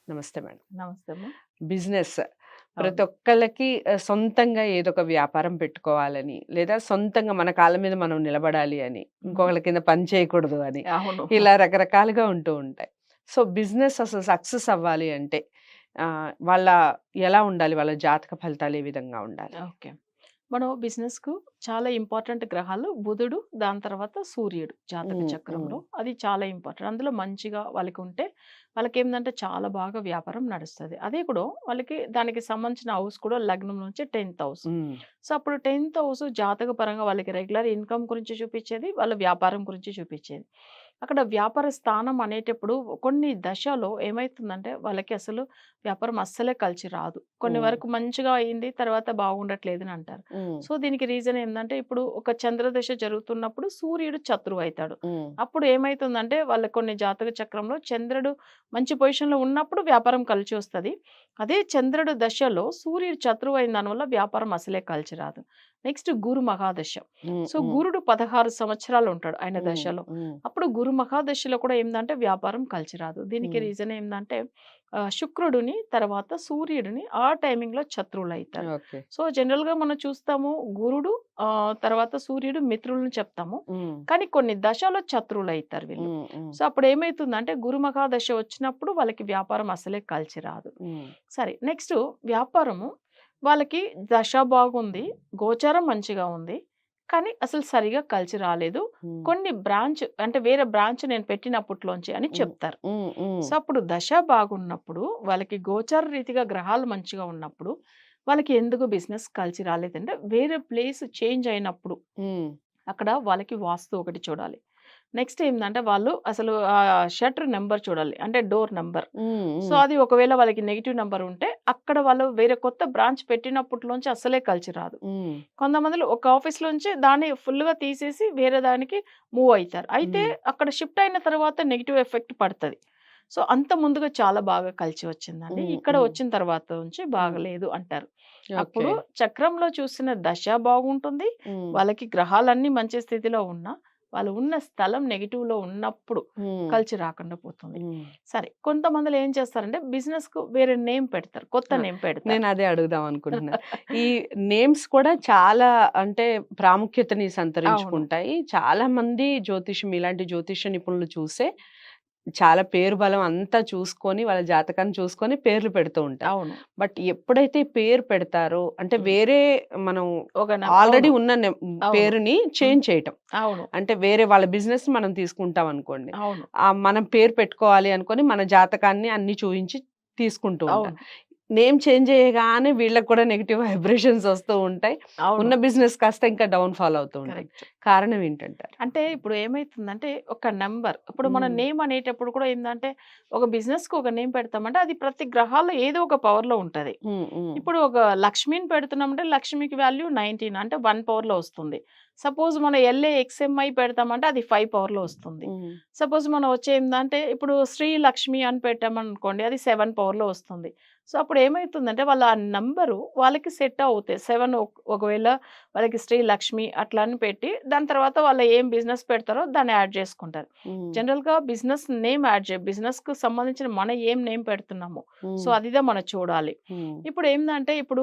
నమస్తే మేడం. నమస్తే అమ్మ. బిజినెస్ ప్రతి అవును. ఒక్కళ్ళకి సొంతంగా ఏదో ఒక వ్యాపారం పెట్టుకోవాలని, లేదా సొంతంగా మన కాళ్ళ మీద మనం నిలబడాలి అని, హుహు. ఇంకొకళ్ళ కింద పని చేయకూడదు అని, అవును. ఇలా రకరకాలుగా ఉంటూ ఉంటాయి. సో, బిజినెస్ అసలు సక్సెస్ అవ్వాలి అంటే వాళ్ళ ఎలా ఉండాలి? వాళ్ళ జాతక ఫలితాలు ఏ విధంగా ఉండాలి? ఓకే. మనం బిజినెస్‌కు చాలా ఇంపార్టెంట్ గ్రహాలు బుధుడు, దాని తర్వాత సూర్యుడు జాతక హ్మ్. హ్మ్. చక్రంలో. అది చాలా ఇంపార్టెంట్. అందులో మంచిగా వాళ్ళకుంటే వాళ్ళకేందంటే చాలా బాగా వ్యాపారం నడుస్తది. అదే కూడా వాళ్ళకి దానికి సంబంధించిన హౌస్ కూడా లగ్నం నుంచి 10థ్ హౌస్. హ్మ్. సో, అప్పుడు 10థ్ హౌస్ జాతక పరంగా వాళ్ళకి రెగ్యులర్ ఇన్‌కమ్ గురించి చూపిచ్చేది. వాళ్ళ వ్యాపారం గురించి చూపిచ్చేది. అక్కడ వ్యాపార స్థానం అనేటప్పుడు కొన్ని దశలో ఏమైతుందంటే వాళ్ళకి అసలు వ్యాపారం అస్సలే కలిసి రాదు. కొన్ని హ్మ్. వరకు మంచిగా అయింది. తర్వాత బాగుండట్లేదని అంటారు. హ్మ్. సో, దీనికి రీజన్ ఏందంటే, ఇప్పుడు ఒక చంద్రదశ జరుగుతున్నప్పుడు సూర్యుడు శత్రువయితాడు. హ్మ్. అప్పుడు ఏమైతుందంటే, వాళ్ళ కొన్ని జాతక చక్రంలో చంద్రుడు మంచి పొజిషన్‌లో ఉన్నప్పుడు వ్యాపారం కలిసొస్తది. అదే చంద్రుడు దశలో సూర్యుడు శత్రువయిన దానివల్ల వ్యాపారం అసలే కలిసి రాదు. నెక్స్ట్ గురు మహాదశ. హ్మ్. సో, హ్మ్. గురుడు 16 సంవత్సరాలు ఉంటాడు ఆయన హ్మ్. దశలో. హ్మ్. అప్పుడు గురు మహాదశలో కూడా ఏందంటే, వ్యాపారం కలిసి రాదు. దీనికి హ్మ్. రీజన్ ఏందంటే, శుక్రుడిని, తర్వాత సూర్యుడిని ఆ టైమింగ్‌లో శత్రువులయితారు. ఓకే. సో, జనరల్‌గా మనం చూస్తాము గురుడు తర్వాత సూర్యుడు మిత్రులని చెప్తాము. హ్మ్. కానీ కొన్ని దశలో శత్రువులయితారు వీళ్ళు. హ్మ్. హ్మ్. సో, అప్పుడేమైతుందంటే గురుమఖా దశ వచ్చినప్పుడు వాళ్ళకి వ్యాపారం అసలే కలిసి రాదు. హ్మ్. సరే నెక్స్టు వ్యాపారము వాళ్ళకి దశ బాగుంది. గోచారం మంచిగా ఉంది. కానీ అసలు సరిగ్గా కలిసి రాలేదు. హ్మ్. కొన్ని బ్రాంచ్ అంటే వేరే బ్రాంచ్ నేను పెట్టినప్పట్లోంచి అని హ్మ్. చెప్తారు. హ్మ్. హ్మ్. సో, అప్పుడు దశ బాగున్నప్పుడు, వాళ్ళకి గోచార రీతిగా గ్రహాలు మంచిగా ఉన్నప్పుడు, వాళ్ళకి ఎందుకు బిజినెస్ కలిసి రాలేదంటే, వేరే ప్లేస్ చేంజ్ అయినప్పుడు, హ్మ్. అక్కడ వాళ్ళకి వాస్తు ఒకటి చూడాలి. నెక్స్ట్ ఏందంటే, వాళ్ళు అసలు షట్టర్ నంబర్ చూడాలి. అంటే డోర్ నంబర్. హ్మ్. సో, హ్మ్. అది ఒకవేళ వాళ్ళకి నెగెటివ్ నంబర్ ఉంటే, అక్కడ వాళ్ళు వేరే కొత్త బ్రాంచ్ పెట్టినప్పట్లోంచి అస్సలే కలిసి రాదు. హ్మ్. కొంతమందిలో ఒక ఆఫీస్‌లోంచి దాన్ని ఫుల్‌గా తీసేసి వేరే దానికి మూవ్ అయితారు. అయితే హ్మ్. అక్కడ షిఫ్ట్ అయిన తర్వాత నెగెటివ్ ఎఫెక్ట్ పడతది. సో, అంత ముందుగా చాలా బాగా కలిసి వచ్చిందండి. హ్మ్. ఇక్కడ హ్మ్. వచ్చిన తర్వాత నుంచి హ్మ్. బాగలేదు అంటారు. ఓకే. అప్పుడు చక్రంలో చూసిన దశ బాగుంటుంది. హ్మ్. వాళ్ళకి గ్రహాలన్నీ మంచి స్థితిలో ఉన్నా, వాళ్ళు ఉన్న స్థలం నెగెటివ్‌లో ఉన్నప్పుడు హ్మ్. కలిసి రాకుండా పోతుంది. హ్మ్. సరే కొంతమందిలో ఏం చేస్తారంటే బిజినెస్‌కు వేరే నేమ్ పెడతారు. కొత్త ఆ! నేమ్ పెడతారు. నేనదే అడుగుదాం అనుకుంటున్నా. ఈ నేమ్స్ కూడా చాలా అంటే ప్రాముఖ్యతని అవును. సంతరించుకుంటాయి. చాలామంది ఇలాంటి జ్యోతిష నిపుణులు చూసే చాలా పేరు బలం అంతా చూసుకొని, వాళ్ళ జాతకాన్ని చూసుకొని పేర్లు పెడుతూ ఉంటారు. అవును. బట్ ఎప్పుడైతే పేరు పెడతారో అంటే హ్మ్. వేరే మనం ఒక ఆల్రెడీ అవును. ఉన్న అవును. పేరుని హ్మ్. చేంజ్ చేయటం. అవును. అంటే వేరే వాళ్ళ బిజినెస్ మనం తీసుకుంటాం అనుకోండి. అవును. మనం పేరు పెట్టుకోవాలి అనుకోని మన జాతకాన్ని అన్ని చూయించి తీసుకుంటూ ఉంటారు. అవును. నేమ్ చేంజ్ చేయగానే వీళ్ళకి కూడా నెగెటివ్ వైబ్రేషన్స్ వస్తూ ఉంటాయి. అవును. ఉన్న బిజినెస్ కాస్త ఇంకా డౌన్ ఫాల్ అవుతూ ఉంటుంది. కరెక్ట్. కారణం ఏంటంటారు? అంటే ఇప్పుడు ఏమైతుందంటే ఒక నంబర్ ఇప్పుడు మన హ్మ్. నేమ్ అనేటప్పుడు కూడా ఏందంటే ఒక బిజినెస్‌కి ఒక నేమ్ పెడతామంటే అది ప్రతి గ్రహాల్లో ఏదో ఒక పవర్‌లో ఉంటది. హ్మ్. హ్మ్. ఇప్పుడు ఒక లక్ష్మిని పెడుతున్నామంటే లక్ష్మికి వాల్యూ 19 అంటే 1 పవర్‌లో వస్తుంది. సపోజ్ మనం ఎల్ఏఎక్స్ఎంఐ పెడతామంటే అది 5 పవర్‌లో వస్తుంది. హ్మ్. సపోజ్ మనం వచ్చేందంటే ఇప్పుడు శ్రీ లక్ష్మి అని పెట్టామనుకోండి అది 7 పవర్‌లో వస్తుంది. సో, అప్పుడు ఏమైతుందంటే వాళ్ళు ఆ నంబరు వాళ్ళకి సెట్ అవుతాయి. 7 ఒకవేళ వాళ్ళకి శ్రీ లక్ష్మి అట్లా అని పెట్టి దాని తర్వాత వాళ్ళు ఏం బిజినెస్ పెడతారో దాన్ని యాడ్ చేసుకుంటారు. హ్మ్. జనరల్‌గా బిజినెస్ నేమ్ యాడ్ బిజినెస్‌కి సంబంధించిన మనం ఏం నేమ్ పెడుతున్నామో సో, హ్మ్. అదిదే మనం చూడాలి. హ్మ్. ఇప్పుడేందంటే ఇప్పుడు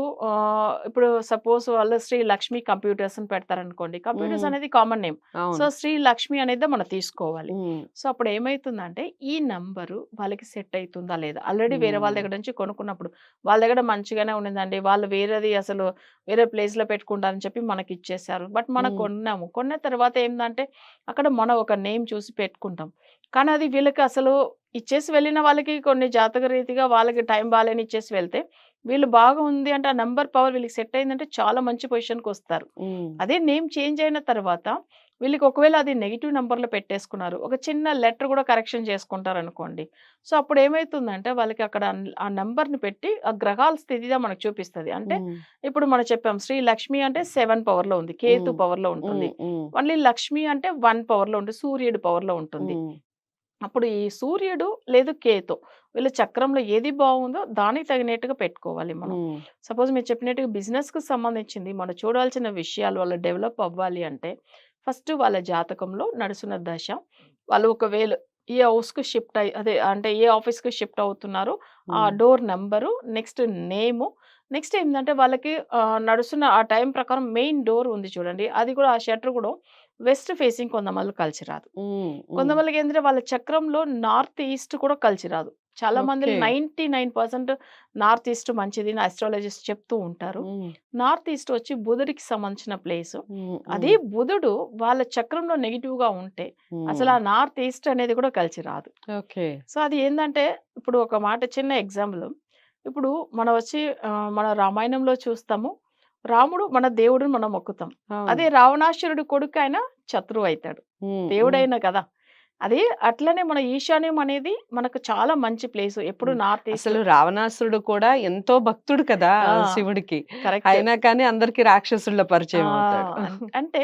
సపోజ్ వాళ్ళు శ్రీ లక్ష్మి కంప్యూటర్స్ అని పెడతారనుకోండి. కంప్యూటర్స్ హ్మ్. అనేది కామన్ నేమ్. సో, అవును. శ్రీ లక్ష్మి అనేదే మనం తీసుకోవాలి. హ్మ్. సో, అప్పుడేమైతుందంటే ఈ నంబరు వాళ్ళకి సెట్ అయితుందా లేదా? ఆల్రెడీ వేరే వాళ్ళ హ్మ్. దగ్గర నుంచి కొనుక్కున్నప్పుడు వాళ్ళ దగ్గర మంచిగానే ఉండిందండి. వాళ్ళు వేరేది అసలు వేరే ప్లేస్‌లో పెట్టుకుంటారని చెప్పి మనకిచ్చేసారు. బట్ మనం హ్మ్. కొన్నాము. కొన్న తర్వాత ఏందంటే అక్కడ మనం ఒక నేమ్ చూసి పెట్టుకుంటాం. కానీ అది వీళ్ళకి అసలు ఇచ్చేసి వెళ్ళిన వాళ్ళకి కొన్ని జాతక రీతిగా వాళ్ళకి టైం బాలేని ఇచ్చేసి వెళ్తే, వీళ్ళు బాగా ఉంది అంటే ఆ నంబర్ పవర్ వీళ్ళకి సెట్ అయిందంటే చాలా మంచి పొజిషన్‌కొస్తారు. హ్మ్. అదే నేమ్ చేంజ్ అయిన తర్వాత వీళ్ళకి ఒకవేళ అది నెగెటివ్ నంబర్‌లో పెట్టేసుకున్నారు. ఒక చిన్న లెటర్ కూడా కరెక్షన్ చేసుకుంటారనుకోండి. సో, అప్పుడేమైతుందంటే వాళ్ళకి అక్కడ ఆ నంబర్‌ని పెట్టి ఆ గ్రహాల స్థితిగా మనకు చూపిస్తది. అంటే హ్మ్. ఇప్పుడు మనం చెప్పాం శ్రీ లక్ష్మి అంటే 7 పవర్‌లో ఉంది. కేతు హ్మ్. పవర్‌లో ఉంటుంది. హ్మ్. హ్మ్. మళ్ళీ లక్ష్మి అంటే 1 పవర్‌లో ఉంటుంది. సూర్యుడి పవర్‌లో ఉంటుంది. హ్మ్. అప్పుడు ఈ సూర్యుడు లేదు కేతు వీళ్ళ చక్రంలో ఏది బాగుందో దానికి తగినట్టుగా పెట్టుకోవాలి మనం. హ్మ్. సపోజ్ మీరు చెప్పినట్టుగా బిజినెస్‌కి సంబంధించింది మనం చూడాల్సిన విషయాలు వాళ్ళు డెవలప్ అవ్వాలి అంటే ఫస్ట్ వాళ్ళ జాతకంలో నడుస్తున్న దశ. వాళ్ళు ఒకవేళ ఏ హౌస్‌కి షిఫ్ట్ అదే అంటే ఏ ఆఫీస్‌కి షిఫ్ట్ అవుతున్నారో ఆ హ్మ్. డోర్ నంబరు, నెక్స్ట్ నేము, నెక్స్ట్ ఏందంటే వాళ్ళకి నడుస్తున్న ఆ టైం ప్రకారం మెయిన్ డోర్ ఉంది చూడండి. అది కూడా ఆ షట్టర్ కూడా వెస్ట్ ఫేసింగ్ కొంతమందికి కలిసి రాదు. హ్మ్. హ్మ్. కొంతమందికేంటంటే వాళ్ళ చక్రంలో నార్త్ ఈస్ట్ కూడా కలిసి రాదు. చాలా మందిలో ఓకే. 99% నార్త్ ఈస్ట్ మంచిది అని అస్ట్రాలజిస్ట్ చెప్తూ ఉంటారు. హ్మ్. నార్త్ ఈస్ట్ వచ్చి బుధుడికి సంబంధించిన ప్లేసు. హ్మ్. అదే హ్మ్. బుధుడు వాళ్ళ చక్రంలో నెగెటివ్‌గా ఉంటే హ్మ్. అసలు ఆ నార్త్ ఈస్ట్ అనేది కూడా కలిసి రాదు. ఓకే. సో, అది ఏందంటే ఇప్పుడు ఒక మాట చిన్న ఎగ్జాంపుల్. ఇప్పుడు మనం వచ్చి మన రామాయణంలో చూస్తాము. రాముడు మన దేవుడిని మనం మొక్కుతాం. అవును. అదే రావణాసురుడి కొడుకయిన శత్రువయితాడు. హ్మ్. హ్మ్. దేవుడైనా కదా! అది అట్లనే మన ఈశాన్యం అనేది మనకు చాలా మంచి ప్లేసు. ఎప్పుడు హ్మ్. నార్త్ ఈస్ట్ అసలు రావణాసురుడు కూడా ఎంతో భక్తుడు కదా ఆ! శివుడికి. కరెక్ట్. అయినా కానీ అందరికి రాక్షసుల్లా ఆ! పరిచయం అవుతాడు. అంటే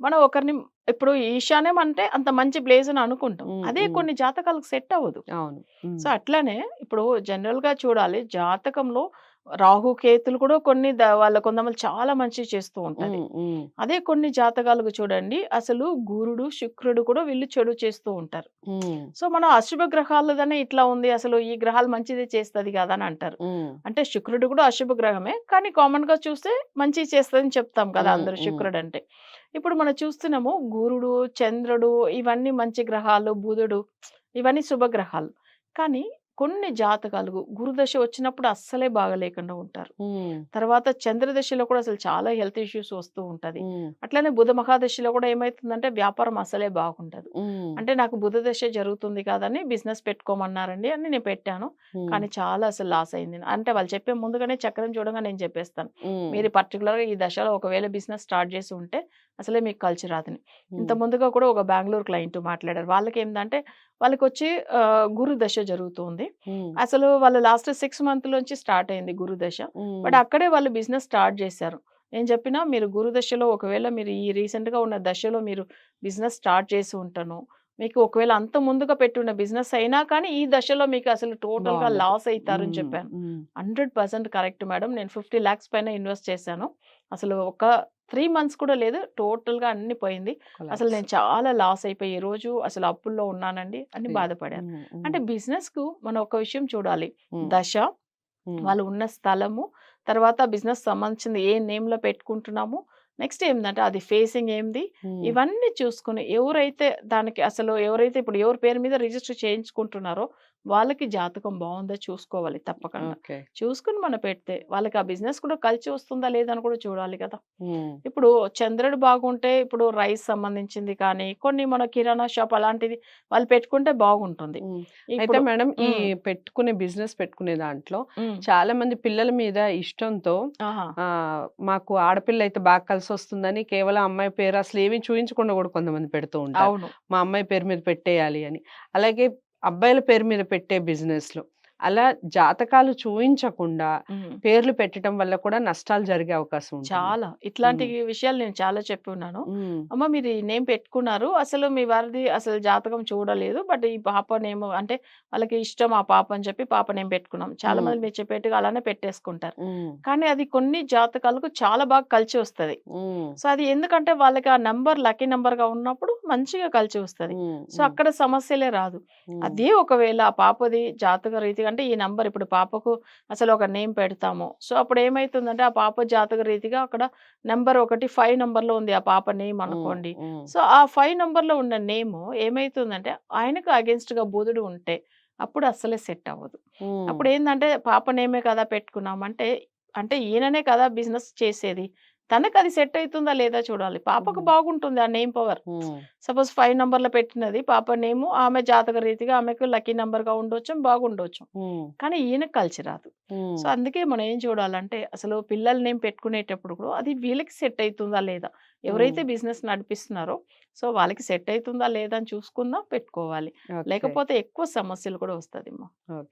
మనం ఒకరిని ఇప్పుడు ఈశాన్యం అంటే అంత మంచి ప్లేస్ అని అనుకుంటాం. హ్మ్. అదే హ్మ్. కొన్ని జాతకాలకు సెట్ అవ్వదు. అవును. హ్మ్. సో, అట్లనే ఇప్పుడు జనరల్‌గా చూడాలి జాతకంలో రాహు, కేతులు కూడా కొన్ని వాళ్ళ కొంతమంది చాలా మంచివి చేస్తూ ఉంటది. హ్మ్. హ్మ్. అదే కొన్ని జాతకాలకు చూడండి అసలు గురుడు, శుక్రుడు కూడా వీళ్ళు చెడు చేస్తూ ఉంటారు. హ్మ్. సో, మనం అశుభ గ్రహాలదనే ఇట్లా ఉంది. అసలు ఈ గ్రహాలు మంచిదే చేస్తది కదా! అని అంటారు. హ్మ్. అంటే శుక్రుడు కూడా అశుభ గ్రహమే. కానీ కామన్‌గా చూస్తే మంచి చేస్తదని చెప్తాం కదా! హ్మ్. అందరూ హ్మ్. శుక్రుడంటే. ఇప్పుడు మనం చూస్తున్నాము గురుడు, చంద్రుడు ఇవన్నీ మంచి గ్రహాలు. బుధుడు ఇవన్నీ శుభగ్రహాలు. కానీ కొన్ని జాతకాలు గురుదశ వచ్చినప్పుడు అస్సలే బాగాలేకుండా ఉంటారు. హ్మ్. తర్వాత చంద్రదశలో కూడా అసలు చాలా హెల్త్ ఇష్యూస్ వస్తూ ఉంటది. హ్మ్. అట్లనే బుధ మహాదశలో కూడా ఏమైతుందంటే వ్యాపారం అసలే బాగుండదు. హ్మ్. అంటే నాకు బుధ దశ జరుగుతుంది కాదని బిజినెస్ పెట్టుకోమన్నారండి అని నేను పెట్టాను. హ్మ్. కానీ చాలా అసలు లాస్ అయింది. అంటే వాళ్ళు చెప్పే ముందుగానే చక్రం చూడంగానే నేను చెప్పేస్తాను. హ్మ్. మీరు పర్టిక్యులర్‌గా ఈ దశలో ఒకవేళ బిజినెస్ స్టార్ట్ చేసి ఉంటే అసలే మీకు కలిసి రాదని. ఇంత హ్మ్. ముందుగా కూడా ఒక బెంగుళూరు క్లయింట్ మాట్లాడారు. వాళ్ళకేందంటే వాళ్ళకొచ్చి గురు దశ జరుగుతుంది. హ్మ్. అసలు వాళ్ళు లాస్ట్ 6 మంత్‌లోంచి స్టార్ట్ అయింది గురు దశ. హ్మ్. బట్ అక్కడే వాళ్ళు బిజినెస్ స్టార్ట్ చేశారు. నేను చెప్పినా మీరు గురు దశలో ఒకవేళ మీరు ఈ రీసెంట్‌గా ఉన్న దశలో మీరు బిజినెస్ స్టార్ట్ చేసి ఉంటాను. మీకు ఒకవేళ అంత ముందుగా పెట్టున్న బిజినెస్ అయినా కానీ ఈ దశలో మీకు అసలు టోటల్‌గా బావుండదు. లాస్ అయితారని హ్మ్. చెప్పాను. హ్మ్. 100% కరెక్ట్ మేడం. నేను 50,00,000 పైన ఇన్వెస్ట్ చేశాను. అసలు ఒక 3 మంత్స్ కూడా లేదు. టోటల్‌గా అన్నీ పోయింది. అసలు కొలాప్స్. నేను చాలా లాస్ అయిపోయి ఈరోజు అసలు అప్పుల్లో ఉన్నానండి అని అయ్యో! బాధపడాను. హ్మ్. హ్మ్. అంటే బిజినెస్‌కు మనం ఒక విషయం చూడాలి. హ్మ్. దశ, హ్మ్. వాళ్ళు ఉన్న స్థలము, తర్వాత బిజినెస్ సంబంధించింది ఏ నేమ్‌లో పెట్టుకుంటున్నాము. నెక్స్ట్ ఏందంటే అది ఫేసింగ్ ఏంది, హ్మ్. ఇవన్నీ చూసుకొని ఎవరైతే దానికి అసలు ఎవరైతే ఇప్పుడు ఎవరి పేరు మీద రిజిస్టర్ చేయించుకుంటున్నారో వాళ్ళకి జాతకం బావుందా చూసుకోవాలి తప్పకుండా. ఓకే. చూసుకొని మనం పెడితే వాళ్ళకి ఆ బిజినెస్ కూడా కలిసి వస్తుందా లేదా అని కూడా చూడాలి కదా! హ్మ్. ఇప్పుడు చంద్రుడు బాగుంటే ఇప్పుడు రైస్ సంబంధించింది కానీ, కొన్ని మన కిరాణా షాప్ అలాంటిది వాళ్ళు పెట్టుకుంటే బాగుంటుంది. హ్మ్. అయితే ఇప్పుడు మేడం ఈ హ్మ్. బిజినెస్ పెట్టుకునే దాంట్లో హ్మ్. చాలామంది పిల్లల మీద ఇష్టంతో ఆహా! మాకు ఆడపిల్లయితే బాగా కలిసొస్తుందని కేవలం అమ్మాయి పేరు అసలేమి చూయించకుండా గూడా కొంతమంది పెడుతూ ఉంటారు. అవును. మా అమ్మాయి పేరు మీద పెట్టేయాలి అని. అలాగే అబ్బాయిల పేరు మీద పెట్టే బిజినెస్‌లు. అలా జాతకాలు చూయించకుండా హ్మ్. పేర్లు పెట్టటం వల్ల కూడా నష్టాలు జరిగే అవకాశం ఉంటుంది. చాలా. ఇట్లాంటి హ్మ్. విషయాలు నేను చాలా చెప్పున్నాను. హ్మ్. అమ్మ మీరు ఈ నేమ్ పెట్టుకున్నారు. అసలు మీ వారిది అసలు జాతకం చూడలేదు. బట్ ఈ పాప నేమ్ అంటే వాళ్ళకి ఇష్టం ఆ పాప అని చెప్పి పాప నేమ్ పెట్టుకున్నాం. హ్మ్. చాలామంది మీరు చెప్పేట్టుగా అలానే పెట్టేసుకుంటారు. హ్మ్. కానీ అది కొన్ని జాతకాలకు చాలా బాగా కలిసి వస్తది. హ్మ్. సో, అది ఎందుకంటే వాళ్ళకి ఆ నంబర్ లక్కీ నంబర్‌గా ఉన్నప్పుడు మంచిగా కలిసి వస్తది. హ్మ్. సో, హ్మ్. అక్కడ సమస్యలే రాదు. హ్మ్. అదే ఒకవేళ ఆ పాపది జాతక రీతిగా అంటే ఈ నంబర్ ఇప్పుడు పాపకు అసలు ఒక నేమ్ పెడతాము. సో, అప్పుడు ఏమైతుందంటే ఆ పాప జాతక రీతిగా అక్కడ నంబర్ ఒకటి 5 నంబర్‌లో ఉంది ఆ పాప నేమ్ హ్మ్. అనుకోండి. హ్మ్. సో, ఆ 5 నంబర్‌లో ఉన్న నేము ఏమైతుందంటే ఆయనకు అగెయిన్స్ట్‌గా బుధుడు ఉంటే అప్పుడు అస్సలే సెట్ అవ్వదు. హ్మ్. అప్పుడేందంటే పాప నేమే కదా పెట్టుకున్నాం అంటే, అంటే ఈయననే కదా బిజినెస్ చేసేది. తనకది సెట్ అయితుందా లేదా చూడాలి. పాపకు హ్మ్. బాగుంటుంది ఆ నేమ్ పవర్. హ్మ్. సపోజ్ 5 నంబర్‌లో పెట్టినది పాప నేము ఆమె జాతక రీతిగా ఆమెకు లక్కీ నంబర్‌గా ఉండొచ్చు, బాగుండొచ్చు. హ్మ్. కానీ ఈయనకి కలిసి రాదు. సో, హ్మ్. అందుకే మనం ఏం చూడాలంటే అసలు పిల్లల నేమ్ పెట్టుకునేటప్పుడు కూడా అది వీళ్ళకి సెట్ అయితుందా లేదా? హ్మ్. ఎవరైతే బిజినెస్ నడిపిస్తున్నారో సో, వాళ్ళకి సెట్ అయితుందా లేదా అని చూసుకుందాం పెట్టుకోవాలి. ఓకే. లేకపోతే ఎక్కువ సమస్యలు కూడా వస్తదమ్మా. ఓకే.